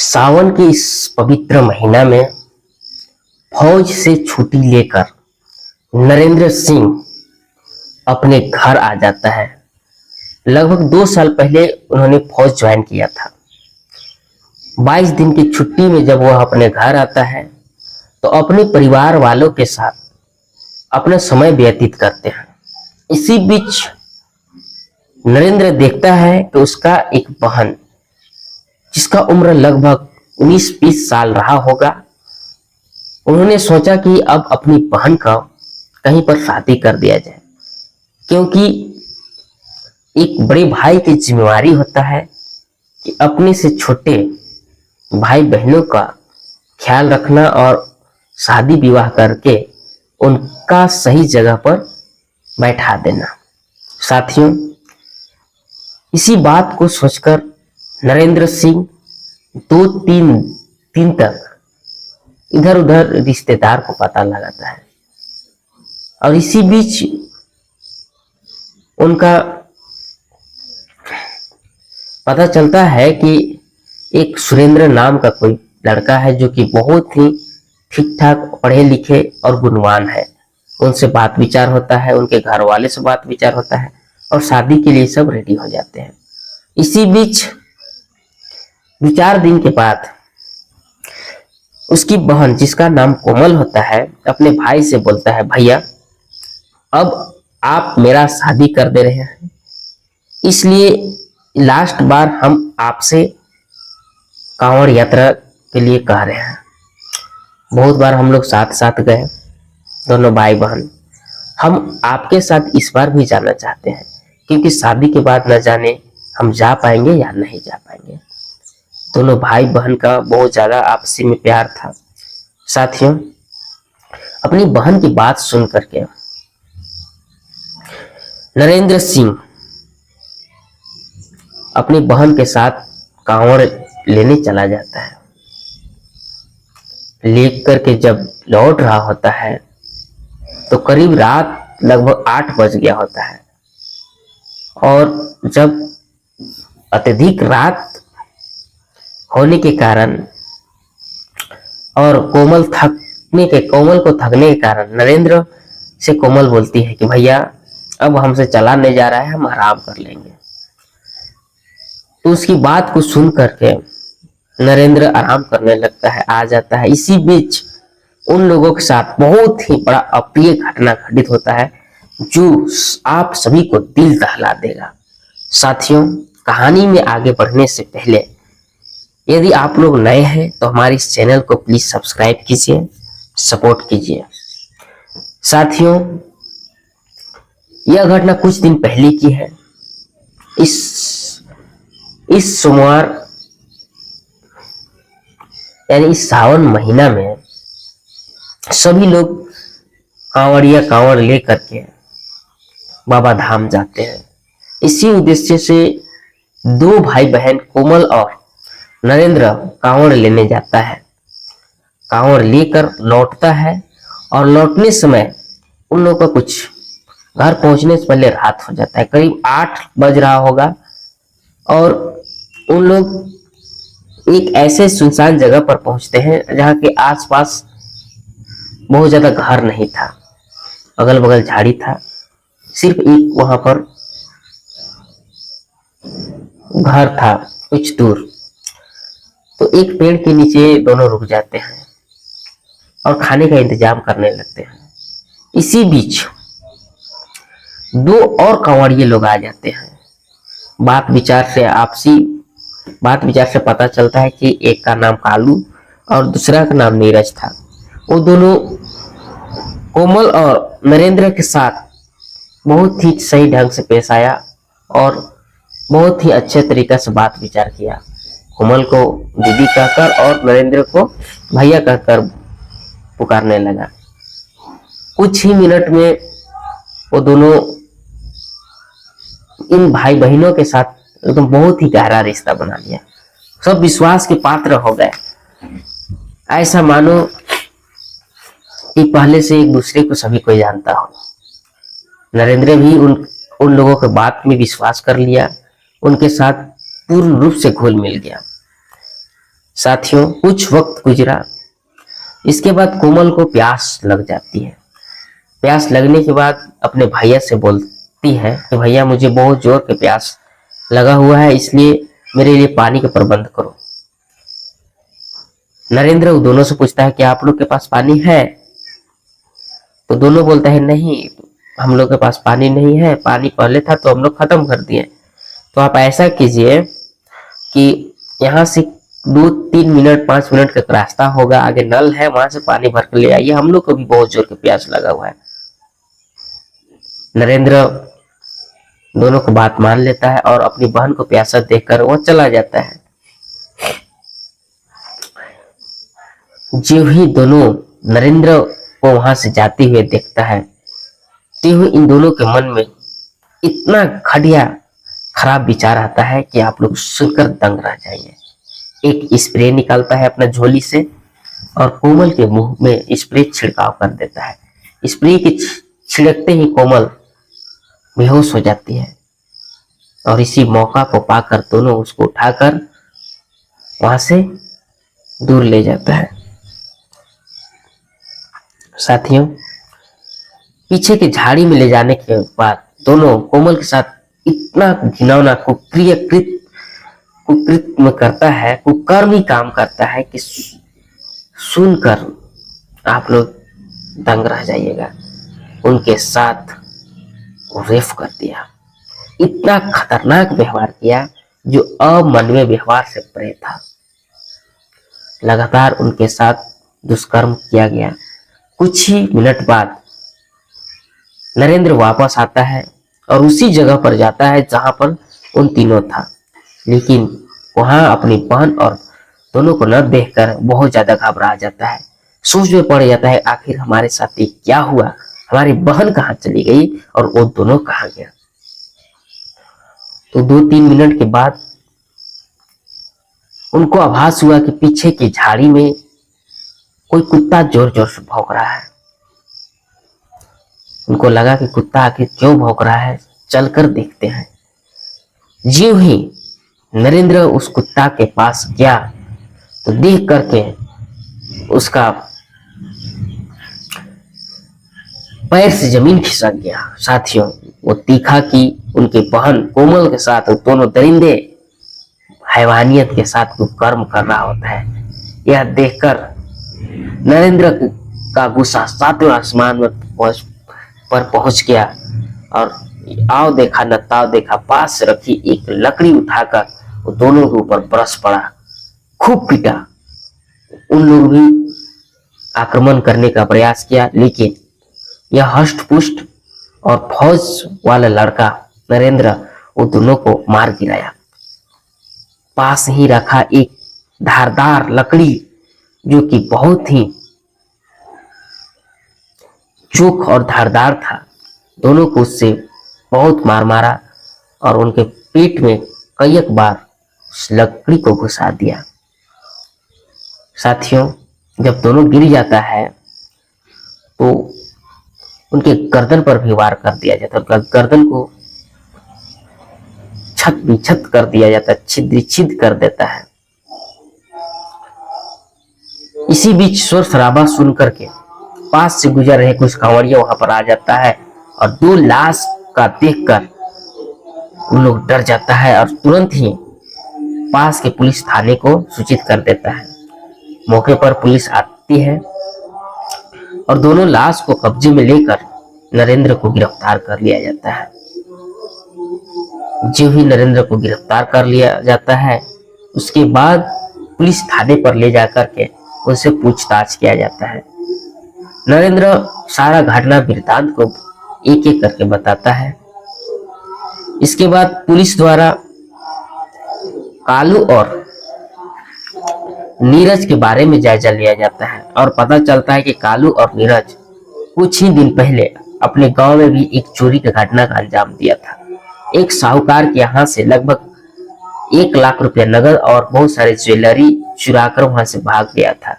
सावन के इस पवित्र महीना में फौज से छुट्टी लेकर नरेंद्र सिंह अपने घर आ जाता है। लगभग 2 साल पहले उन्होंने फौज ज्वाइन किया था। 22 दिन की छुट्टी में जब वह अपने घर आता है तो अपने परिवार वालों के साथ अपना समय व्यतीत करते हैं। इसी बीच नरेंद्र देखता है कि उसका एक बहन, जिसका उम्र लगभग 19-20 साल रहा होगा, उन्होंने सोचा कि अब अपनी बहन का कहीं पर शादी कर दिया जाए, क्योंकि एक बड़े भाई की जिम्मेवारी होता है कि अपने से छोटे भाई बहनों का ख्याल रखना और शादी विवाह करके उनका सही जगह पर बैठा देना। साथियों, इसी बात को सोचकर नरेंद्र सिंह 2-3 दिन तक इधर उधर रिश्तेदार को पता लगाता है और इसी बीच उनका पता चलता है कि एक सुरेंद्र नाम का कोई लड़का है जो कि बहुत ही ठीक ठाक पढ़े लिखे और गुणवान है। उनसे बात विचार होता है, उनके घर वाले से बात विचार होता है और शादी के लिए सब रेडी हो जाते हैं। इसी बीच 2-4 दिन के बाद उसकी बहन, जिसका नाम कोमल होता है, अपने भाई से बोलता है, भैया अब आप मेरा शादी कर दे रहे हैं, इसलिए लास्ट बार हम आपसे कांवड़ यात्रा के लिए कह रहे हैं। बहुत बार हम लोग साथ साथ गए, दोनों भाई बहन। हम आपके साथ इस बार भी जाना चाहते हैं, क्योंकि शादी के बाद न जाने हम जा पाएंगे या नहीं जा पाएंगे। दोनों भाई बहन का बहुत ज्यादा आपसी में प्यार था। साथियों, अपनी बहन की बात सुन करके नरेंद्र सिंह अपनी बहन के साथ कांवड़ लेने चला जाता है। लेकर के जब लौट रहा होता है तो करीब रात लगभग 8 बज गया होता है और जब अत्यधिक रात होने के कारण और कोमल को थकने के कारण नरेंद्र से कोमल बोलती है कि भैया अब हमसे चला नहीं जा रहा है, हम आराम कर लेंगे। तो उसकी बात को सुन करके नरेंद्र आराम करने लगता है, आ जाता है। इसी बीच उन लोगों के साथ बहुत ही बड़ा अप्रिय घटना घटित होता है जो आप सभी को दिल दहला देगा। साथियों, कहानी में आगे बढ़ने से पहले यदि आप लोग नए हैं तो हमारे इस चैनल को प्लीज सब्सक्राइब कीजिए, सपोर्ट कीजिए। साथियों, यह घटना कुछ दिन पहले की है। इस सोमवार यानी इस सावन महीना में सभी लोग कांवड़ लेकर के बाबा धाम जाते हैं। इसी उद्देश्य से 2 भाई बहन कोमल और नरेंद्र कांवड़ लेने जाता है। कांवड़ लेकर लौटता है और लौटने समय उन लोगों का कुछ घर पहुंचने से पहले रात हो जाता है। करीब 8 बज रहा होगा और उन लोग एक ऐसे सुनसान जगह पर पहुंचते हैं जहां के आसपास बहुत ज्यादा घर नहीं था, अगल बगल झाड़ी था, सिर्फ एक वहां पर घर था कुछ दूर। तो एक पेड़ के नीचे दोनों रुक जाते हैं और खाने का इंतजाम करने लगते हैं। इसी बीच 2 और कांवड़िए लोग आ जाते हैं। बात विचार से पता चलता है कि एक का नाम कालू और दूसरा का नाम नीरज था। वो दोनों कोमल और नरेंद्र के साथ बहुत ही सही ढंग से पेश आया और बहुत ही अच्छे तरीके से बात विचार किया। कोमल को दीदी कहकर और नरेंद्र को भैया कहकर पुकारने लगा। कुछ ही मिनट में वो दोनों इन भाई बहनों के साथ एकदम बहुत ही गहरा रिश्ता बना लिया। सब विश्वास के पात्र हो गए, ऐसा मानो कि पहले से एक दूसरे को सभी कोई जानता हो। नरेंद्र भी उन लोगों के बात में विश्वास कर लिया, उनके साथ पूर्ण रूप से घुल मिल गया। साथियों कुछ वक्त गुजरा। इसके बाद कोमल को प्यास लग जाती है। प्यास लगने के बाद अपने भैया से बोलती है कि भैया मुझे बहुत जोर के प्यास लगा हुआ है, इसलिए मेरे लिए पानी का प्रबंध करो। नरेंद्र दोनों से पूछता है कि आप लोग के पास पानी है? तो दोनों बोलता है नहीं, हम लोग के पास पानी नहीं है, पानी पहले था तो हम लोग खत्म कर दिए। तो आप ऐसा कीजिए कि यहाँ से 2-3 मिनट 5 मिनट का रास्ता होगा, आगे नल है, वहां से पानी भर कर ले आइए, हम लोग को भी बहुत जोर के प्यास लगा हुआ है। नरेंद्र दोनों को बात मान लेता है और अपनी बहन को प्यासा देखकर वो चला जाता है। जो ही दोनों नरेंद्र को वहां से जाते हुए देखता है, त्यों इन दोनों के मन में इतना घटिया खराब विचार आता है कि आप लोग सुनकर दंग रह जाएंगे। एक स्प्रे निकालता है अपना झोली से और कोमल के मुंह में स्प्रे छिड़काव कर देता है। स्प्रे के छिड़कते ही कोमल बेहोश हो जाती है और इसी मौका को पाकर दोनों उसको उठाकर वहां से दूर ले जाता है। साथियों पीछे की झाड़ी में ले जाने के बाद दोनों कोमल के साथ इतना घिनौना कुकृत्य करता है, कुकर्मी काम करता है कि सुनकर आप लोग दंग रह जाइएगा। उनके साथ रेप कर दिया, इतना खतरनाक व्यवहार किया जो अमानवीय व्यवहार से परे था। लगातार उनके साथ दुष्कर्म किया गया। कुछ ही मिनट बाद नरेंद्र वापस आता है और उसी जगह पर जाता है जहां पर उन तीनों था, लेकिन वहां अपनी बहन और दोनों को न देखकर बहुत ज्यादा घबरा जाता है। सोच में पड़ जाता है आखिर हमारे साथ क्या हुआ, हमारी बहन कहाँ चली गई और वो दोनों कहाँ गया। तो 2-3 मिनट के बाद उनको आभास हुआ कि पीछे की झाड़ी में कोई कुत्ता जोर जोर से भौंक रहा है। उनको लगा कि कुत्ता आखिर क्यों भौंक रहा है, चलकर देखते हैं। ज्यों ही नरेंद्र उस कुत्ता के पास गया तो देख करके उसका पैर से जमीन खिसक गया। साथियों वो तीखा कि उनकी बहन कोमल के साथ दोनों दरिंदे हैवानियत के साथ कुकर्म कर रहा होता है। यह देखकर नरेंद्र का गुस्सा सातवें आसमान में पहुंच गया और आओ देखा न ताव देखा, पास से रखी एक लकड़ी उठाकर वो दोनों के ऊपर बरस पड़ा, खूब पीटा। उन लोग भी आक्रमण करने का प्रयास किया, लेकिन यह हष्ट पुष्ट और फौज वाला लड़का नरेंद्र वो दोनों को मार गिराया। पास ही रखा एक धारदार लकड़ी जो कि बहुत ही चोख और धारदार था, दोनों को उससे बहुत मार मारा और उनके पेट में कई बार उस लकड़ी को घुसा दिया। साथियों जब दोनों गिर जाता है तो उनके गर्दन पर भी वार कर दिया जाता है, गर्दन को छत विछत कर दिया जाता है, छिद्र छिद्र कर देता है। इसी बीच शोर शराबा सुन करके पास से गुजर रहे कुछ कांवड़िया वहां पर आ जाता है और 2 लाश का देखकर उन लोग डर जाता है और तुरंत ही पास के पुलिस थाने को सूचित कर देता है। मौके पर पुलिस आती है और दोनों लाश को कब्जे में लेकर नरेंद्र को गिरफ्तार कर लिया जाता है। जो ही नरेंद्र को गिरफ्तार कर लिया जाता है उसके बाद पुलिस थाने पर ले जाकर के उनसे पूछताछ किया जाता है। नरेंद्र सारा घटना वृत्तांत को एक एक करके बताता है। इसके बाद पुलिस द्वारा कालू और नीरज के बारे में जायजा लिया जाता है और पता चलता है कि कालू और नीरज कुछ ही दिन पहले अपने गांव में भी एक चोरी की घटना का अंजाम दिया था। एक साहूकार के यहाँ से लगभग 1 लाख रुपया नगद और बहुत सारे ज्वेलरी चुराकर वहां से भाग गया था।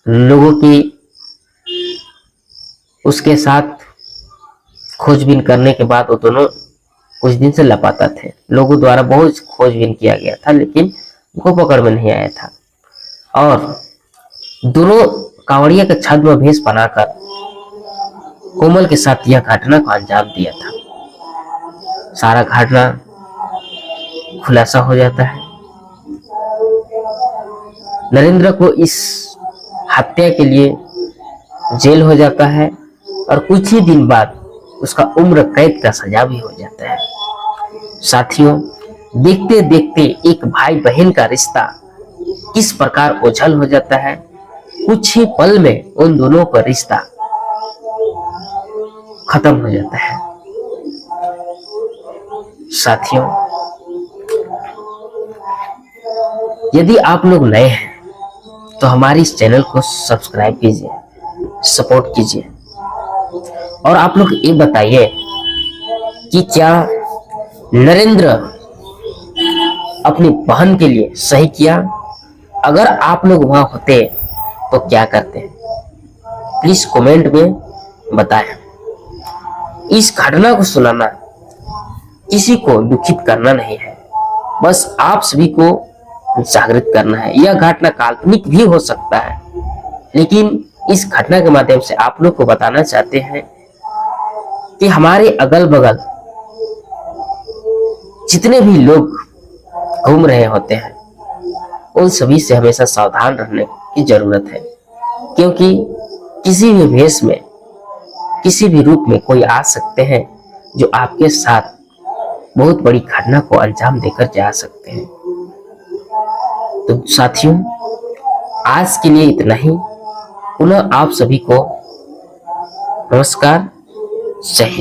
लोगों की उसके साथ खोजबीन करने के बाद वो दोनों कुछ दिन से लापता थे। लोगों द्वारा बहुत खोजबीन किया गया था लेकिन उनको पकड़ में नहीं आया था। और दोनों कांवड़िया का छद्म बनाकर कोमल के साथ यह घटना को अंजाम दिया था। सारा घटना खुलासा हो जाता है। नरेंद्र को इस हत्या के लिए जेल हो जाता है और कुछ ही दिन बाद उसका उम्र कैद का सजा भी हो जाता है। साथियों, देखते देखते एक भाई बहन का रिश्ता किस प्रकार ओझल हो जाता है। कुछ ही पल में उन दोनों का रिश्ता खत्म हो जाता है। साथियों, यदि आप लोग नए हैं तो हमारे इस चैनल को सब्सक्राइब कीजिए, सपोर्ट कीजिए और आप लोग ये बताइए कि क्या नरेंद्र अपनी बहन के लिए सही किया? अगर आप लोग वहां होते तो क्या करते? प्लीज कमेंट में बताएं। इस घटना को सुनाना किसी को दुखित करना नहीं है, बस आप सभी को जागृत करना है। यह घटना काल्पनिक भी हो सकता है, लेकिन इस घटना के माध्यम से आप लोग को बताना चाहते हैं कि हमारे अगल बगल जितने भी लोग घूम रहे होते हैं उन सभी से हमेशा सावधान रहने की जरूरत है, क्योंकि किसी भी भेष में, किसी भी रूप में कोई आ सकते हैं जो आपके साथ बहुत बड़ी घटना को अंजाम देकर जा सकते हैं। तो साथियों, आज के लिए इतना ही। पुनः आप सभी को नमस्कार, जय हिंद।